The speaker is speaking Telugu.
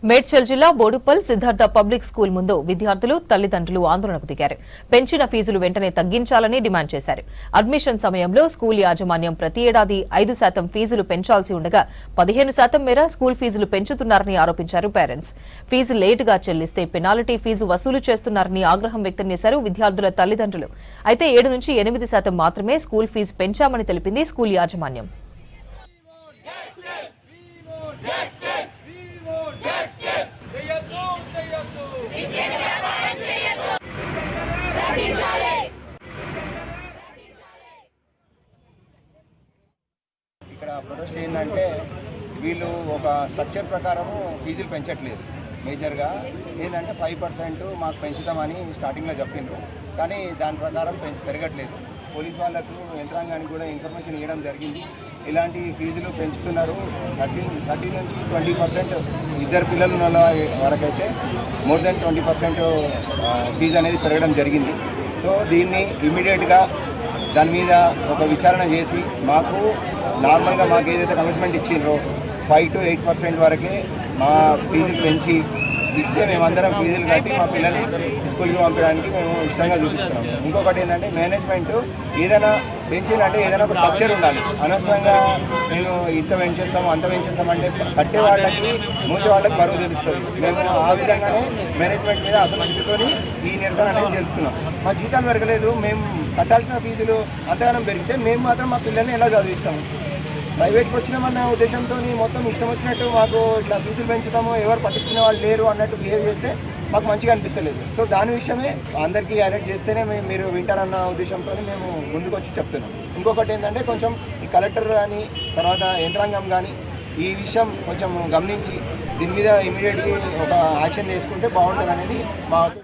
మేడ్చల్ జిల్లా బోడుపల్ సిద్ధార్థ పబ్లిక్ స్కూల్ ముందు విద్యార్థులు తల్లిదండ్రులు ఆందోళనకు దిగారు. పెంచిన ఫీజులు వెంటనే తగ్గించాలని డిమాండ్ చేశారు. అడ్మిషన్ సమయంలో స్కూల్ యాజమాన్యం ప్రతి ఏడాది 5% ఫీజులు పెంచాల్సి ఉండగా 15% మేర స్కూల్ ఫీజులు పెంచుతున్నారని ఆరోపించారు పేరెంట్స్. ఫీజు లేటుగా చెల్లిస్తే పెనాల్టీ ఫీజు వసూలు చేస్తున్నారని ఆగ్రహం వ్యక్తం చేశారు విద్యార్థుల తల్లిదండ్రులు. అయితే 7 నుంచి 8% మాత్రమే స్కూల్ ఫీజు పెంచామని తెలిపింది స్కూల్ యాజమాన్యం. ఇక్కడ ప్రొటెస్ట్ ఏంటంటే వీళ్ళు ఒక స్ట్రక్చర్ ప్రకారము ఫీజులు పెంచట్లేదు. మేజర్గా ఏంటంటే 5% మాకు పెంచుతామని స్టార్టింగ్లో చెప్పిండ్రు, కానీ దాని ప్రకారం పెరగట్లేదు. పోలీస్ వాళ్ళకు యంత్రాంగానికి కూడా ఇన్ఫర్మేషన్ ఇవ్వడం జరిగింది. ఇలాంటి ఫీజులు పెంచుతున్నారు. 30 నుంచి 20% ఇద్దరు పిల్లలు ఉన్న వరకైతే మోర్ దెన్ 20% ఫీజు అనేది పెరగడం జరిగింది. సో దీన్ని ఇమ్మీడియట్గా దాని మీద ఒక విచారణ చేసి మాకు నార్మల్గా మాకు ఏదైతే కమిట్మెంట్ ఇచ్చిండ్రో 5 to 8% వరకే మా ఫీజులు పెంచి ఇస్తే మేమందరం ఫీజులు కట్టి మా పిల్లల్ని స్కూల్కి పంపడానికి మేము ఇష్టంగా చూపిస్తున్నాం. ఇంకొకటి ఏంటంటే మేనేజ్మెంట్ ఏదైనా పెంచిందంటే ఏదైనా ఒక స్ట్రక్చర్ ఉండాలి. అనవసరంగా నేను ఇంత పెంచేస్తాము అంత పెంచేస్తామంటే కట్టే వాళ్ళకి మూసే వాళ్ళకి బరువు తెలుస్తుంది. మేము ఆ విధంగానే మేనేజ్మెంట్ మీద అసంతృప్తితో ఈ నిరసన అనేది జరుపుతున్నాం. మా జీతాలు పెరగలేదు, మేము కట్టాల్సిన ఫీజులు అంతగానం పెరిగితే మేము మాత్రం మా పిల్లల్ని ఎలా చదివిస్తాము? ప్రైవేట్కి వచ్చినామన్న ఉద్దేశంతో మొత్తం ఇష్టం వచ్చినట్టు మాకు ఇట్లా ఫీజులు పెంచుతాము, ఎవరు పట్టించుకునే వాళ్ళు లేరు అన్నట్టు బిహేవ్ చేస్తే మాకు మంచిగా అనిపిస్తలేదు. సో దాని విషయమే అందరికీ అలర్ట్ చేస్తేనే మీరు వింటారన్న ఉద్దేశంతో మేము ముందుకు వచ్చి చెప్తున్నాం. ఇంకొకటి ఏంటంటే కొంచెం ఈ కలెక్టర్ కానీ తర్వాత యంత్రాంగం కానీ ఈ విషయం కొంచెం గమనించి దీని మీద ఇమీడియట్గా ఒక యాక్షన్ తీసుకుంటే బాగుంటుంది అనేది మాకు